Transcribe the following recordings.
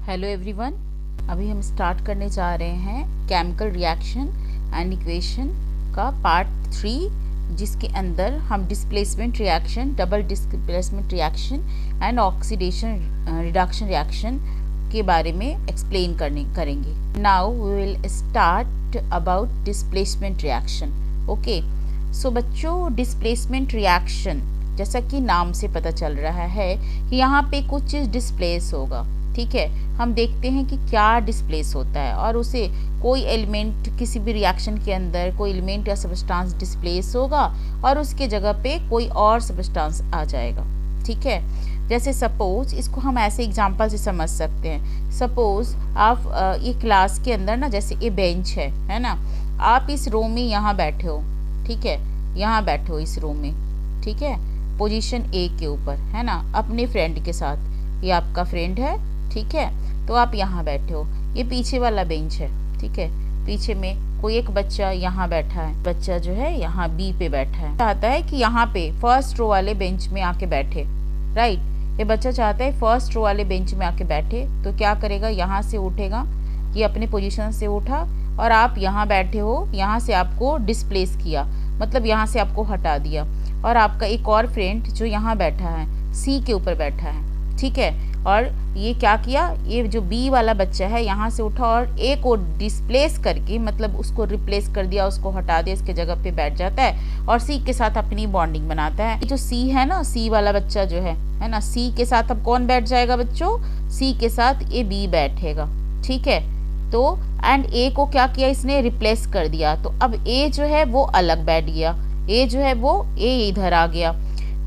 Hello everyone, अभी हम start करने जा रहे हैं केमिकल रिएक्शन एंड इक्वेशन का पार्ट 3, जिसके अंदर हम displacement reaction, double displacement reaction and oxidation reduction reaction के बारे में एक्सप्लेन करेंगे। Now we will start about displacement reaction. Okay, so बच्चों, डिस्प्लेसमेंट रिएक्शन जैसा कि नाम से पता चल रहा है कि यहाँ पे कुछ चीज़ डिस्प्लेस होगा। ठीक है, हम देखते हैं कि क्या डिस्प्लेस होता है और उसे कोई एलिमेंट, किसी भी रिएक्शन के अंदर कोई एलिमेंट या सब्सटेंस डिस्प्लेस होगा और उसके जगह पे कोई और सब्सटेंस आ जाएगा। ठीक है, जैसे सपोज, इसको हम ऐसे एग्जांपल से समझ सकते हैं। सपोज आप ये क्लास के अंदर ना, जैसे ये बेंच है ना, आप इस रो में यहाँ बैठे हो। ठीक है, यहाँ बैठे हो इस रो में। ठीक है, पोजीशन ए के ऊपर, है ना, अपने फ्रेंड के साथ। ये आपका फ्रेंड है। ठीक है, तो आप यहाँ बैठे हो। ये पीछे वाला बेंच है। ठीक है, पीछे में कोई एक बच्चा यहाँ बैठा है। बच्चा जो है यहाँ बी पे बैठा है, चाहता है कि यहाँ पे फर्स्ट रो वाले बेंच में आके बैठे। राइट, ये बच्चा चाहता है फर्स्ट रो वाले बेंच में आके बैठे, तो क्या करेगा, यहाँ से उठेगा। ये अपने पोजीशन से उठा और आप यहाँ बैठे हो, यहाँ से आपको डिस्प्लेस किया, मतलब यहाँ से आपको हटा दिया। और आपका एक और फ्रेंड जो यहाँ बैठा है, सी के ऊपर बैठा है। ठीक है, और ये क्या किया, ये जो बी वाला बच्चा है यहाँ से उठा और ए को डिस्प्लेस करके, मतलब उसको रिप्लेस कर दिया, उसको हटा दिया, इसके जगह पे बैठ जाता है और सी के साथ अपनी बॉन्डिंग बनाता है। जो सी है ना, सी वाला बच्चा जो है ना, सी के साथ अब कौन बैठ जाएगा बच्चों, सी के साथ ये बी बैठेगा। ठीक है, तो एंड ए को क्या किया, इसने रिप्लेस कर दिया, तो अब ए जो है वो अलग बैठ गया। ए जो है वो ए इधर आ गया,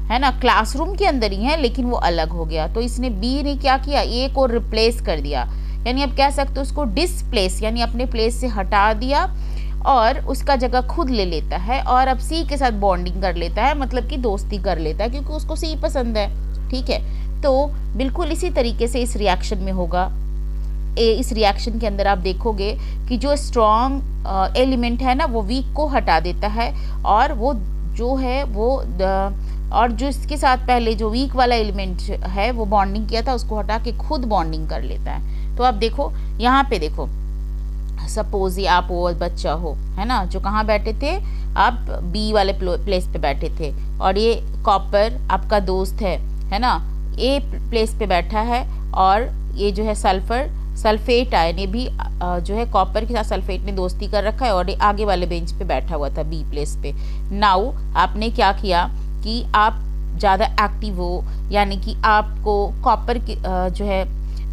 है ना, क्लासरूम के अंदर ही है लेकिन वो अलग हो गया। तो इसने बी ने क्या किया, ए को रिप्लेस कर दिया, यानी अब कह सकते हो उसको डिस्प्लेस, यानी अपने प्लेस से हटा दिया और उसका जगह खुद ले लेता है और अब सी के साथ बॉन्डिंग कर लेता है, मतलब कि दोस्ती कर लेता है, क्योंकि उसको सी पसंद है। ठीक है, तो बिल्कुल इसी तरीके से इस रिएक्शन में होगा। इस रिएक्शन के अंदर आप देखोगे कि जो स्ट्रॉन्ग एलिमेंट है ना, वो वीक को हटा देता है और वो जो है वो और जो इसके साथ पहले जो वीक वाला एलिमेंट है वो बॉन्डिंग किया था, उसको हटा के खुद बॉन्डिंग कर लेता है। तो आप देखो, यहाँ पे देखो, सपोज ये आप वो बच्चा हो, है ना, जो कहाँ बैठे थे, आप बी वाले प्लेस पे बैठे थे, और ये कॉपर आपका दोस्त है ना, ए प्लेस पे बैठा है, और ये जो है सल्फेट आयन, ये भी जो है कॉपर के साथ सल्फेट ने दोस्ती कर रखा है और ये आगे वाले बेंच पे बैठा हुआ था बी प्लेस पे। नाउ आपने क्या किया कि आप ज़्यादा एक्टिव हो, यानी कि आपको कॉपर की जो है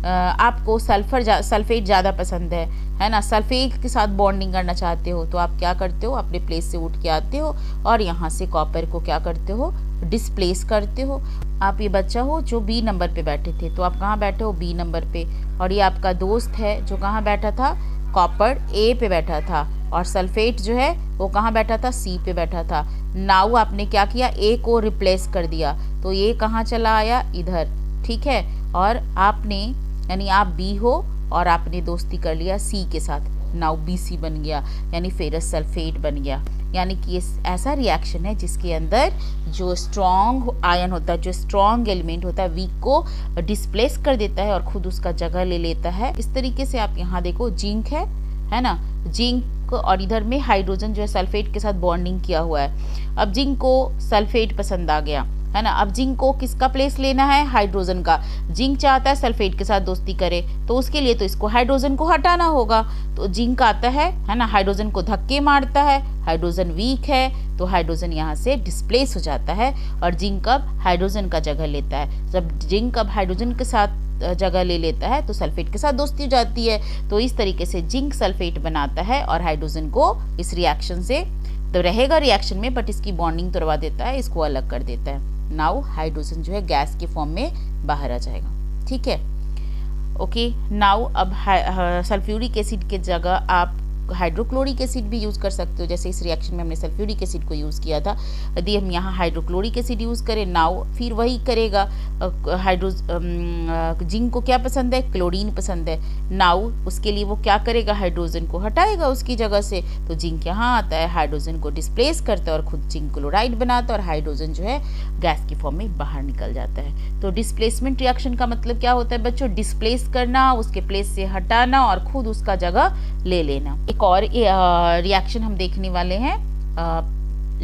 आपको सल्फेट ज़्यादा पसंद है ना, सल्फेट के साथ बॉन्डिंग करना चाहते हो, तो आप क्या करते हो, अपने प्लेस से उठ के आते हो और यहाँ से कॉपर को क्या करते हो, डिस्प्लेस करते हो। आप ये बच्चा हो जो बी नंबर पे बैठे थे, तो आप कहाँ बैठे हो, बी नंबर पे, और ये आपका दोस्त है जो कहाँ बैठा था, कॉपर ए पे बैठा था, और सल्फेट जो है वो कहाँ बैठा था, सी पे बैठा था। नाउ आपने क्या किया, ए को रिप्लेस कर दिया, तो ये कहाँ चला आया, इधर। ठीक है, और आपने, यानी आप बी हो और आपने दोस्ती कर लिया सी के साथ। नाउ बी सी बन गया, यानी फेरस सल्फेट बन गया। यानी कि ये ऐसा रिएक्शन है जिसके अंदर जो स्ट्रॉन्ग आयन होता है, जो स्ट्रॉन्ग एलिमेंट होता है, वीक को डिस्प्लेस कर देता है और खुद उसका जगह ले लेता है। इस तरीके से आप यहाँ देखो, जिंक है ना, जिंक, और इधर में हाइड्रोजन जो है सल्फेट के साथ बॉन्डिंग किया हुआ है। अब जिंक को सल्फेट पसंद आ गया, है ना, अब जिंक को किसका प्लेस लेना है, हाइड्रोजन का। जिंक चाहता है सल्फेट के साथ दोस्ती करे, तो उसके लिए तो इसको हाइड्रोजन को हटाना होगा। तो जिंक आता है ना, हाइड्रोजन को धक्के मारता है, हाइड्रोजन वीक है, तो हाइड्रोजन यहाँ से डिस्प्लेस हो जाता है और जिंक अब हाइड्रोजन का जगह लेता है। जब जिंक अब हाइड्रोजन के साथ जगह ले लेता है तो सल्फेट के साथ दोस्ती हो जाती है। तो इस तरीके से जिंक सल्फेट बनाता है और हाइड्रोजन को इस रिएक्शन से, तो रहेगा रिएक्शन में बट इसकी बॉन्डिंग तोड़वा देता है, इसको अलग कर देता है। नाउ हाइड्रोजन जो है गैस के फॉर्म में बाहर आ जाएगा। ठीक है, ओके। नाउ अब सल्फ्यूरिक एसिड के जगह आप हाइड्रोक्लोरिक एसिड भी यूज़ कर सकते हो, जैसे इस रिएक्शन में हमने सल्फ्यूरिक एसिड को यूज़ किया था। यदि हम यहाँ हाइड्रोक्लोरिक एसिड यूज़ करें नाउ, फिर वही करेगा। जिंक को क्या पसंद है, क्लोरीन पसंद है। नाउ उसके लिए वो क्या करेगा, हाइड्रोजन को हटाएगा उसकी जगह से, तो जिंक यहाँ आता है, हाइड्रोजन को डिस्प्लेस करता है और खुद जिंक क्लोराइड बनाता है और हाइड्रोजन जो है गैस की फॉर्म में बाहर निकल जाता है। तो डिस्प्लेसमेंट रिएक्शन का मतलब क्या होता है बच्चों, डिस्प्लेस करना, उसके प्लेस से हटाना और खुद उसका जगह ले लेना। एक और रिएक्शन हम देखने वाले हैं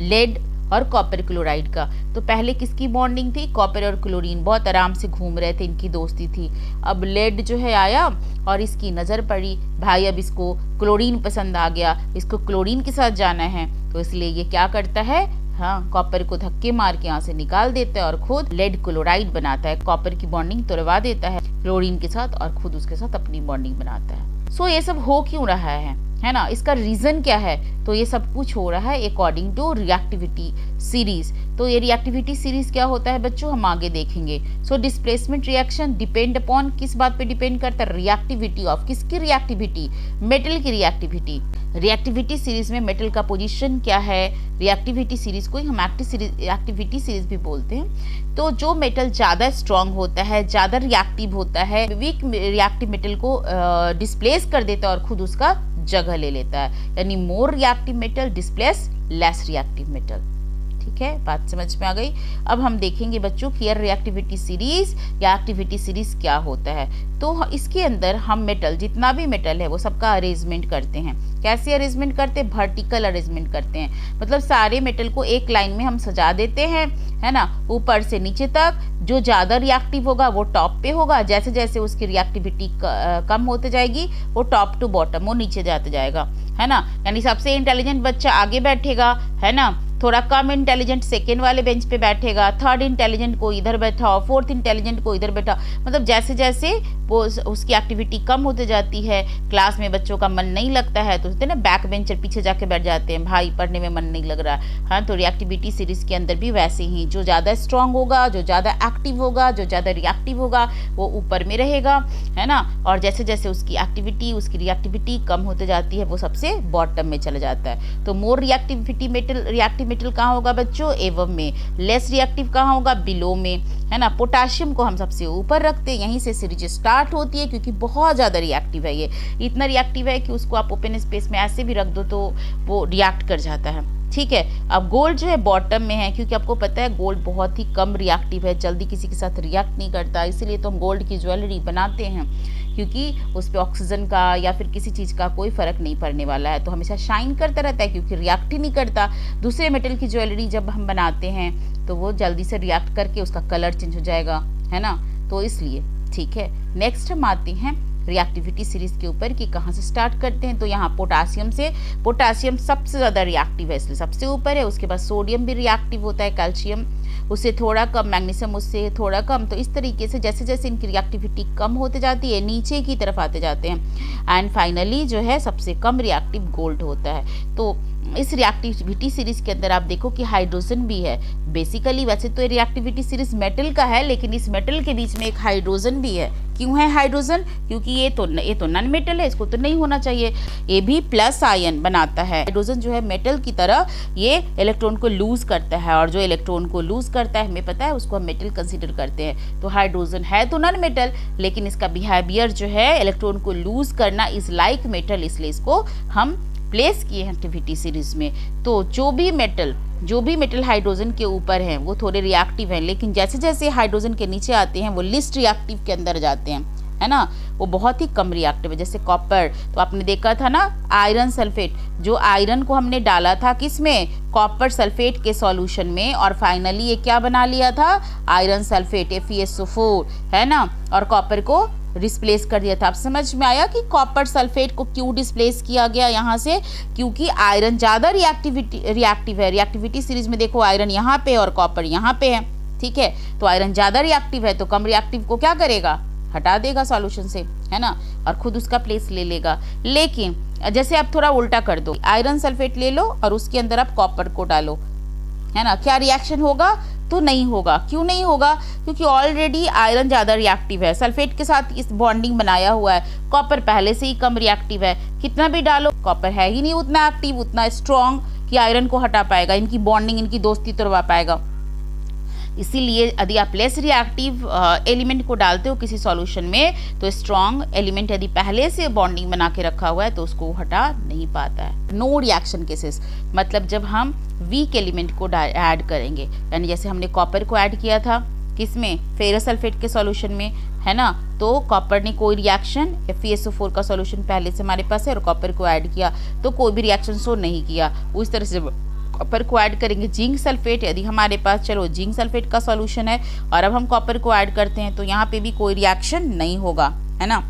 लेड और कॉपर क्लोराइड का। तो पहले किसकी बॉन्डिंग थी, कॉपर और क्लोरीन बहुत आराम से घूम रहे थे, इनकी दोस्ती थी। अब लेड जो है आया और इसकी नज़र पड़ी, भाई अब इसको क्लोरीन पसंद आ गया, इसको क्लोरीन के साथ जाना है, तो इसलिए ये क्या करता है, हाँ, कॉपर को धक्के मार के यहाँ से निकाल देता है और खुद लेड क्लोराइड बनाता है। कॉपर की बॉन्डिंग तोड़वा देता है क्लोरीन के साथ और खुद उसके साथ अपनी बॉन्डिंग बनाता है। सो ये सब हो क्यों रहा है ना, इसका रीजन क्या है, तो ये सब कुछ हो रहा है अकॉर्डिंग टू रिएक्टिविटी सीरीज। तो ये रिएक्टिविटी सीरीज क्या होता है बच्चों, हम आगे देखेंगे। So displacement reaction depend upon, किस बात पे डिपेंड करता है, रिएक्टिविटी ऑफ, किसकी रिएक्टिविटी, मेटल की रिएक्टिविटी। रिएक्टिविटी सीरीज में मेटल का पोजीशन क्या है, रिएक्टिविटी सीरीज को ही हम एक्टिविटी सीरीज भी बोलते हैं। तो जो मेटल ज़्यादा स्ट्रांग होता है, ज़्यादा रिएक्टिव होता है, वीक रिएक्टिव मेटल को डिस्प्लेस कर देता है और खुद उसका जगह ले लेता है, यानी more reactive metal displace less reactive metal. ठीक है, बात समझ में आ गई। अब हम देखेंगे बच्चों कि रिएक्टिविटी सीरीज या एक्टिविटी सीरीज क्या होता है। तो इसके अंदर हम मेटल, जितना भी मेटल है वो सबका अरेंजमेंट करते हैं। कैसे अरेंजमेंट करते हैं, वर्टिकल अरेंजमेंट करते हैं, मतलब सारे मेटल को एक लाइन में हम सजा देते हैं, है ना, ऊपर से नीचे तक। जो ज़्यादा रिएक्टिव होगा वो टॉप पे होगा, जैसे जैसे उसकी रिएक्टिविटी कम होते जाएगी वो टॉप टू बॉटम, वो नीचे जाते जाएगा, है ना। यानी सबसे इंटेलिजेंट बच्चा आगे बैठेगा, है ना, थोड़ा कम इंटेलिजेंट सेकेंड वाले बेंच पे बैठेगा, थर्ड इंटेलिजेंट को इधर बैठाओ, फोर्थ इंटेलिजेंट को इधर बैठा, मतलब जैसे जैसे वो उसकी एक्टिविटी कम होते जाती है, क्लास में बच्चों का मन नहीं लगता है तो ना बैक बेंचर पीछे जाके बैठ जाते हैं, भाई पढ़ने में मन नहीं लग रहा। हाँ, तो रिएक्टिविटी सीरीज के अंदर भी वैसे ही, जो ज़्यादा स्ट्रांग होगा, जो ज़्यादा एक्टिव होगा, जो ज़्यादा रिएक्टिव होगा वो ऊपर में रहेगा, है ना, और जैसे जैसे उसकी एक्टिविटी, उसकी रिएक्टिविटी कम होते जाती है वो सबसे बॉटम में चला जाता है। तो मोर रिएक्टिव मेटल कहाँ होगा बच्चों, एवम में। लेस रिएक्टिव कहाँ होगा, बिलो में, है ना। पोटाशियम को हम सबसे ऊपर रखते हैं, यहीं से सीरीज स्टार्ट होती है क्योंकि बहुत ज़्यादा रिएक्टिव है, ये इतना रिएक्टिव है कि उसको आप ओपन स्पेस में ऐसे भी रख दो तो वो रिएक्ट कर जाता है। ठीक है, अब गोल्ड जो है बॉटम में है क्योंकि आपको पता है गोल्ड बहुत ही कम रिएक्टिव है, जल्दी किसी के साथ रिएक्ट नहीं करता, इसीलिए तो हम गोल्ड की ज्वेलरी बनाते हैं क्योंकि उस पर ऑक्सीजन का या फिर किसी चीज़ का कोई फ़र्क नहीं पड़ने वाला है, तो हमेशा शाइन करता रहता है क्योंकि रिएक्ट ही नहीं करता। दूसरे मेटल की ज्वेलरी जब हम बनाते हैं तो वो जल्दी से रिएक्ट करके उसका कलर चेंज हो जाएगा, है ना, तो इसलिए। ठीक है, नेक्स्ट हम आते हैं रिएक्टिविटी सीरीज के ऊपर कि कहाँ से स्टार्ट करते हैं। तो यहाँ पोटासियम से, पोटासियम सबसे ज़्यादा रिएक्टिव है इसलिए सबसे ऊपर है, उसके बाद सोडियम भी रिएक्टिव होता है, कैल्शियम उससे थोड़ा कम, मैग्नीशियम उससे थोड़ा कम। तो इस तरीके से जैसे जैसे इनकी रिएक्टिविटी कम होते जाती है नीचे की तरफ आते जाते हैं एंड फाइनली जो है सबसे कम रिएक्टिव गोल्ड होता है। तो इस रिएक्टिविटी सीरीज के अंदर आप देखो कि हाइड्रोजन भी है। बेसिकली वैसे तो रिएक्टिविटी सीरीज मेटल का है लेकिन इस मेटल के बीच में एक हाइड्रोजन भी है। क्यों है हाइड्रोजन, क्योंकि ये तो नॉन मेटल है, इसको तो नहीं होना चाहिए, ये भी प्लस आयन बनाता है। हाइड्रोजन जो है मेटल की तरह ये इलेक्ट्रॉन को लूज करता है और जो इलेक्ट्रॉन को लूज करता है हमें पता है उसको हम मेटल कंसीडर करते हैं। तो हाइड्रोजन है तो नॉन मेटल लेकिन इसका बिहेवियर जो है इलेक्ट्रॉन को लूज करना इज लाइक मेटल, इसलिए इसको हम प्लेस किए हैं एक्टिविटी सीरीज में। तो जो भी मेटल हाइड्रोजन के ऊपर हैं वो थोड़े रिएक्टिव हैं, लेकिन जैसे जैसे हाइड्रोजन के नीचे आते हैं वो लिस्ट रिएक्टिव के अंदर जाते हैं, है ना, वो बहुत ही कम रिएक्टिव है। जैसे कॉपर, तो आपने देखा था ना आयरन सल्फेट, जो आयरन को हमने डाला था किसमें, कॉपर सल्फेट के सॉल्यूशन में, और फाइनली ये क्या बना लिया था, आयरन सल्फेट FeSO4, है ना, और कॉपर को डिस्प्लेस कर दिया था। आप समझ में आया कि कॉपर सल्फेट को क्यों डिस्प्लेस किया गया यहाँ से, क्योंकि आयरन ज़्यादा रिएक्टिव है। रिएक्टिविटी सीरीज में देखो आयरन यहाँ पे और कॉपर यहाँ पे है, ठीक है, तो आयरन ज़्यादा रिएक्टिव है तो कम रिएक्टिव को क्या करेगा, हटा देगा सॉल्यूशन से, है ना, और खुद उसका प्लेस ले लेगा। लेकिन जैसे आप थोड़ा उल्टा कर दो, आयरन सल्फेट ले लो और उसके अंदर आप कॉपर को डालो, है ना, क्या रिएक्शन होगा, तो नहीं होगा। क्यों नहीं होगा? क्योंकि ऑलरेडी आयरन ज़्यादा रिएक्टिव है, सल्फेट के साथ इस बॉन्डिंग बनाया हुआ है। कॉपर पहले से ही कम रिएक्टिव है, कितना भी डालो कॉपर है ही नहीं उतना एक्टिव, उतना स्ट्रॉन्ग कि आयरन को हटा पाएगा, इनकी बॉन्डिंग, इनकी दोस्ती तोड़वा पाएगा। इसीलिए यदि आप लेस रिएक्टिव एलिमेंट को डालते हो किसी सॉल्यूशन में, तो स्ट्रॉन्ग एलिमेंट यदि पहले से बॉन्डिंग बना के रखा हुआ है तो उसको हटा नहीं पाता है। नो रिएक्शन केसेस मतलब जब हम वीक एलिमेंट को ऐड करेंगे, यानी जैसे हमने कॉपर को ऐड किया था किसमें, फेरस सल्फेट के सॉल्यूशन में, है ना, तो कॉपर ने कोई रिएक्शन, FeSO4 का सॉल्यूशन पहले से हमारे पास है और कॉपर को ऐड किया तो कोई भी रिएक्शन शो नहीं किया। उस तरह से कॉपर को ऐड करेंगे जिंक सल्फेट, यदि हमारे पास चलो जिंक सल्फेट का सॉल्यूशन है और अब हम कॉपर को ऐड करते हैं तो यहाँ पे भी कोई रिएक्शन नहीं होगा, है ना।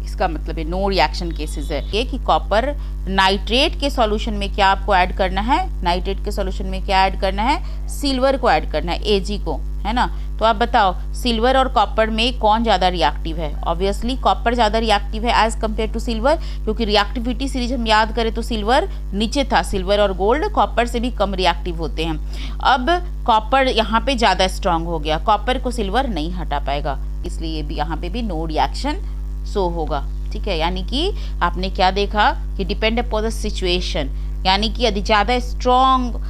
इसका मतलब है नो रिएक्शन केसेस है। ये कि कॉपर नाइट्रेट के सॉल्यूशन में क्या आपको ऐड करना है, नाइट्रेट के सॉल्यूशन में क्या ऐड करना है, सिल्वर को ऐड करना है, Ag को, है ना। तो आप बताओ सिल्वर और कॉपर में कौन ज़्यादा रिएक्टिव है? ऑब्वियसली कॉपर ज़्यादा रिएक्टिव है एज कम्पेयर टू सिल्वर, क्योंकि रिएक्टिविटी सीरीज हम याद करें तो सिल्वर नीचे था, सिल्वर और गोल्ड कॉपर से भी कम रिएक्टिव होते हैं। अब कॉपर यहाँ पे ज़्यादा स्ट्रांग हो गया, कॉपर को सिल्वर नहीं हटा पाएगा, इसलिए भी यहाँ पे भी नो रिएक्शन शो होगा, ठीक है। यानी कि आपने क्या देखा कि डिपेंड अपॉन द सिचुएशन, यानी कि यदि ज़्यादा स्ट्रॉन्ग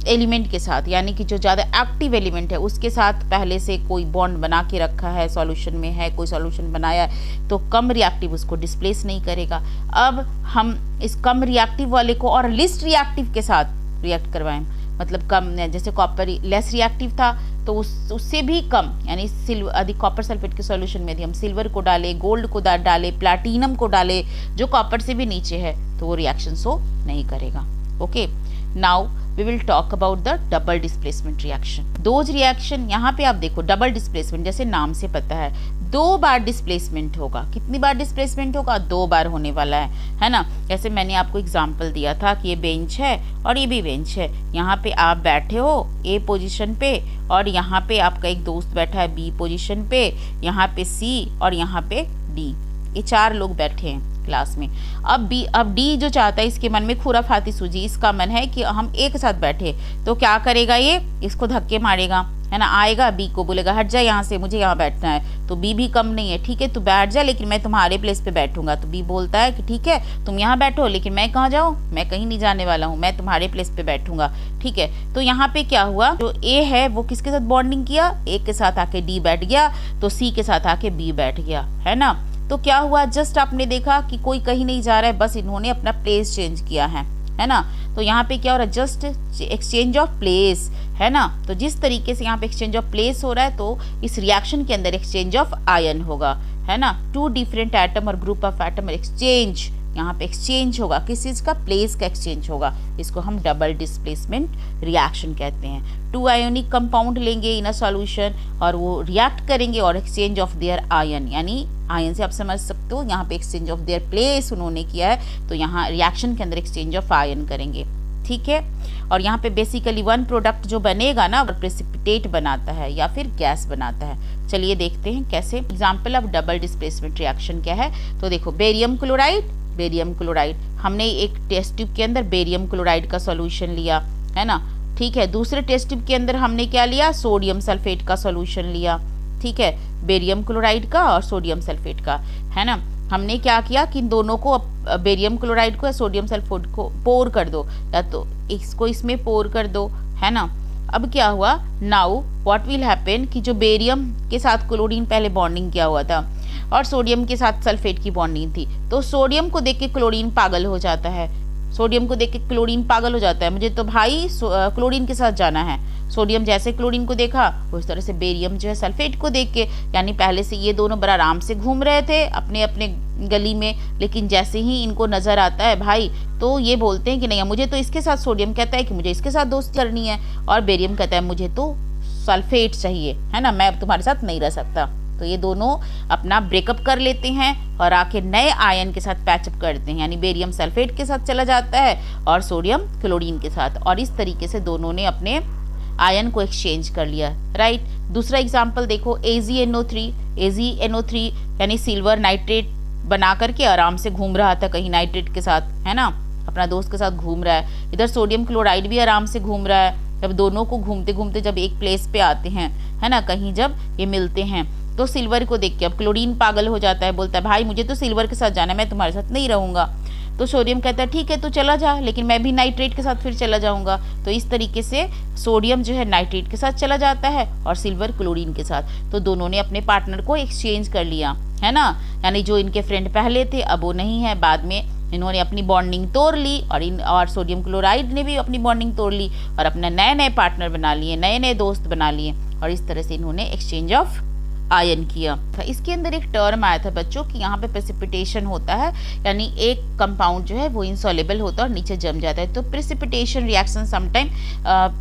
एलिमेंट के साथ, यानी कि जो ज़्यादा एक्टिव एलिमेंट है उसके साथ पहले से कोई बॉन्ड बना के रखा है, सॉल्यूशन में है, कोई सॉल्यूशन बनाया है, तो कम रिएक्टिव उसको डिस्प्लेस नहीं करेगा। अब हम इस कम रिएक्टिव वाले को और लिस्ट रिएक्टिव के साथ रिएक्ट करवाएं, मतलब कम, जैसे कॉपर लेस रिएक्टिव था तो उससे भी कम, यानी सिल्वर, यदि कॉपर सल्फेट के सॉल्यूशन में यदि हम सिल्वर को डालें, गोल्ड को डालें, प्लैटिनम को डालें जो कॉपर से भी नीचे है, तो वो रिएक्शन शो नहीं करेगा। Okay, now we will talk about the double displacement reaction. Those reaction, यहाँ पे आप देखो डबल डिस्प्लेसमेंट, जैसे नाम से पता है 2 बार डिस्प्लेसमेंट होगा। कितनी बार डिस्प्लेसमेंट होगा? 2 बार होने वाला है ना। जैसे मैंने आपको एग्जांपल दिया था कि ये बेंच है और ये भी बेंच है, यहाँ पे आप बैठे हो A पोजीशन पे और यहाँ पे आपका एक दोस्त बैठा है B पोजीशन पे, यहाँ पे C और यहाँ पे D, ये 4 लोग बैठे हैं क्लास में। अब डी जो चाहता है, इसके मन में खुराफाती सूझी, इसका मन है कि हम एक साथ बैठे, तो क्या करेगा, ये इसको धक्के मारेगा, है ना। आएगा बी को बोलेगा हट जा यहाँ से, मुझे यहाँ बैठना है, तो बी भी कम नहीं है, ठीक है तू बैठ जा लेकिन मैं तुम्हारे प्लेस पे बैठूंगा। तो बी बोलता है कि ठीक है तुम यहाँ बैठो लेकिन मैं कहाँ जाऊँ, मैं कहीं नहीं जाने वाला हूँ, मैं तुम्हारे प्लेस पे बैठूंगा, ठीक है। तो यहाँ पे क्या हुआ, जो ए है वो किसके साथ बॉन्डिंग किया, ए के साथ आके डी बैठ गया, तो सी के साथ आके बी बैठ गया, है ना। तो क्या हुआ, जस्ट आपने देखा कि कोई कहीं नहीं जा रहा है, बस इन्होंने अपना प्लेस चेंज किया है ना। तो यहाँ पे क्या हो रहा है, जस्ट एक्सचेंज ऑफ प्लेस, है ना। तो जिस तरीके से यहाँ पे एक्सचेंज ऑफ प्लेस हो रहा है, तो इस रिएक्शन के अंदर एक्सचेंज ऑफ आयन होगा, है ना। 2 डिफरेंट एटम और ग्रुप ऑफ एटम एक्सचेंज, यहाँ पे एक्सचेंज होगा, किस चीज़ का, प्लेस का एक्सचेंज होगा, इसको हम डबल डिस्प्लेसमेंट रिएक्शन कहते हैं। 2 आयोनिक कंपाउंड लेंगे इन अ सॉल्यूशन और वो रिएक्ट करेंगे और एक्सचेंज ऑफ देयर आयन, यानी आयन से आप समझ सकते हो यहाँ पे एक्सचेंज ऑफ देयर प्लेस उन्होंने किया है, तो यहाँ रिएक्शन के अंदर एक्सचेंज ऑफ आयन करेंगे, ठीक है। और यहाँ पे बेसिकली 1 प्रोडक्ट जो बनेगा ना, प्रेसिपिटेट बनाता है या फिर गैस बनाता है। चलिए देखते हैं कैसे। Example of double displacement reaction क्या है, तो देखो बेरियम क्लोराइड, हमने एक टेस्ट ट्यूब के अंदर बेरियम क्लोराइड का सॉल्यूशन लिया, है ना, ठीक है। दूसरे टेस्ट ट्यूब के अंदर हमने क्या लिया, सोडियम सल्फेट का सॉल्यूशन लिया, ठीक है, बेरियम क्लोराइड का और सोडियम सल्फेट का, है ना। हमने क्या किया कि इन दोनों को, बेरियम क्लोराइड को या सोडियम सल्फेट को पोर कर दो, या तो इसको इसमें पोर कर दो, है ना। अब क्या हुआ, नाउ व्हाट विल हैपन कि जो बेरियम के साथ क्लोरीन पहले बॉन्डिंग किया हुआ था और सोडियम के साथ सल्फेट की बॉन्डिंग थी, तो सोडियम को देख के क्लोरीन पागल हो जाता है, मुझे तो भाई क्लोरीन के साथ जाना है। सोडियम जैसे क्लोरीन को देखा उस तरह से बेरियम जो है सल्फेट को देख के, यानी पहले से ये दोनों बड़ा आराम से घूम रहे थे अपने अपने गली में, लेकिन जैसे ही इनको नजर आता है भाई, तो ये बोलते हैं कि नहीं मुझे तो इसके साथ, सोडियम कहता है कि मुझे इसके साथ दोस्ती करनी है और बेरियम कहता है मुझे तो सल्फेट चाहिए, है ना, मैं तुम्हारे साथ नहीं रह सकता। तो ये दोनों अपना ब्रेकअप कर लेते हैं और आके नए आयन के साथ पैचअप करते हैं, यानी बेरियम सल्फेट के साथ चला जाता है और सोडियम क्लोरीन के साथ, और इस तरीके से दोनों ने अपने आयन को एक्सचेंज कर लिया, राइट। दूसरा एग्जांपल देखो, AgNO3 यानी सिल्वर नाइट्रेट बना करके आराम से घूम रहा था कहीं नाइट्रेट के साथ, है ना, अपना दोस्त के साथ घूम रहा है। इधर सोडियम क्लोराइड भी आराम से घूम रहा है, जब दोनों को घूमते घूमते जब एक प्लेस पे आते हैं, है ना, कहीं जब ये मिलते हैं, तो सिल्वर को देख के अब क्लोरीन पागल हो जाता है, बोलता है भाई मुझे तो सिल्वर के साथ जाना है, मैं तुम्हारे साथ नहीं रहूँगा। तो सोडियम कहता है ठीक है तू चला जा, लेकिन मैं भी नाइट्रेट के साथ फिर चला जाऊंगा। तो इस तरीके से सोडियम जो है नाइट्रेट के साथ चला जाता है और सिल्वर क्लोरीन के साथ। तो दोनों ने अपने पार्टनर को एक्सचेंज कर लिया, है ना, यानी जो इनके फ्रेंड पहले थे अब वो नहीं है, बाद में इन्होंने अपनी बॉन्डिंग तोड़ ली और सोडियम क्लोराइड ने भी अपनी बॉन्डिंग तोड़ ली और अपने नए नए पार्टनर बना लिए, नए नए दोस्त बना लिए, और इस तरह से इन्होंने एक्सचेंज ऑफ आयन किया। इसके अंदर एक टर्म आया था बच्चों कि यहाँ पे प्रेसिपिटेशन होता है, यानी एक कंपाउंड जो है वो इनसॉल्युबल होता है और नीचे जम जाता है। तो प्रेसिपिटेशन रिएक्शन समटाइम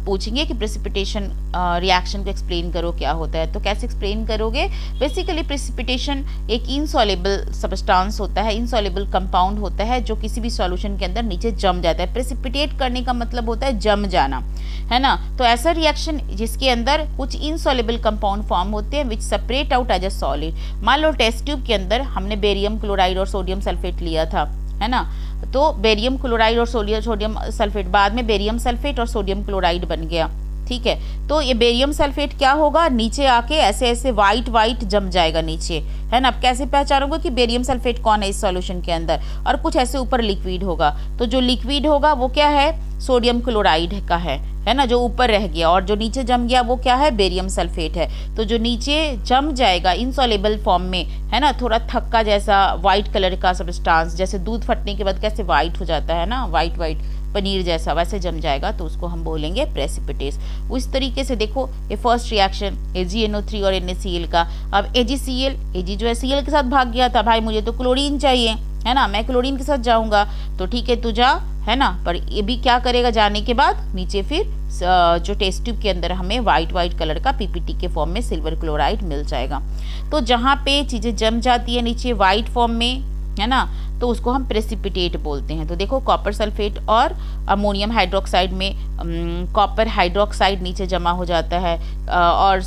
पूछेंगे कि प्रेसिपिटेशन रिएक्शन को एक्सप्लेन करो क्या होता है, तो कैसे एक्सप्लेन करोगे। बेसिकली प्रेसिपिटेशन एक इनसॉल्युबल सब्सटेंस होता है, इनसॉल्युबल कंपाउंड होता है जो किसी भी सॉल्यूशन के अंदर नीचे जम जाता है। प्रेसिपिटेट करने का मतलब होता है जम जाना, है ना। तो ऐसा रिएक्शन जिसके अंदर कुछ इनसॉल्युबल कंपाउंड फॉर्म होते हैं which separate out as a solid. मान लो टेस्ट ट्यूब के अंदर हमने बेरियम क्लोराइड और सोडियम सल्फेट लिया था, है ना, तो बेरियम क्लोराइड और सोडियम सल्फेट, बाद में बेरियम सल्फेट और सोडियम क्लोराइड बन गया, ठीक है। तो ये बेरियम सल्फेट क्या होगा, नीचे आके ऐसे ऐसे वाइट जम जाएगा नीचे, है ना। अब कैसे पहचानोगे कि बेरियम सल्फेट कौन है इस सॉल्यूशन के अंदर, और कुछ ऐसे ऊपर लिक्विड होगा, तो जो लिक्विड होगा वो क्या है, सोडियम क्लोराइड का है ना, जो ऊपर रह गया, और जो नीचे जम गया वो क्या है, बेरियम सल्फेट है। तो जो नीचे जम जाएगा इनसॉल्युबल फॉर्म में, है ना, थोड़ा थक्का जैसा व्हाइट कलर का सब्सटेंस, जैसे दूध फटने के बाद कैसे व्हाइट हो जाता है ना, व्हाइट पनीर जैसा, वैसे जम जाएगा, तो उसको हम बोलेंगे प्रेसिपिटेस। उस तरीके से देखो ये फर्स्ट रिएक्शन AgNO3 और NaCl का। अब AgCl, Ag जो है Cl के साथ भाग गया था, भाई मुझे तो क्लोरीन चाहिए, है ना, मैं क्लोरीन के साथ जाऊंगा, तो ठीक है तू जा, है ना। पर ये भी क्या करेगा, जाने के बाद नीचे फिर जो टेस्ट ट्यूब के अंदर हमें वाइट कलर का PPT के फॉर्म में सिल्वर क्लोराइड मिल जाएगा। तो जहाँ पे चीज़ें जम जाती है नीचे वाइट फॉर्म में, है ना, तो उसको हम प्रेसिपिटेट बोलते हैं। तो देखो कॉपर सल्फेट और अमोनियम हाइड्रोक्साइड में कॉपर हाइड्रोक्साइड नीचे जमा हो जाता है, और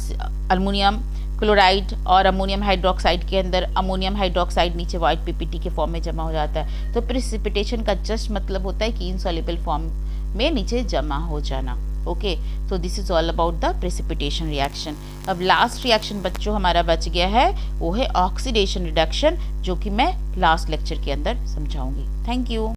अमोनियम क्लोराइड और अमोनियम हाइड्रोक्साइड के अंदर अमोनियम हाइड्रोक्साइड नीचे वाइट PPT के फॉर्म में जमा हो जाता है। तो प्रेसिपिटेशन का जस्ट मतलब होता है कि इनसॉल्युबल फॉर्म में नीचे जमा हो जाना। Okay, so this is all about the precipitation reaction. अब लास्ट रिएक्शन बच्चों हमारा बच गया है, वो है ऑक्सीडेशन रिडक्शन, जो कि मैं लास्ट लेक्चर के अंदर समझाऊंगी। Thank you.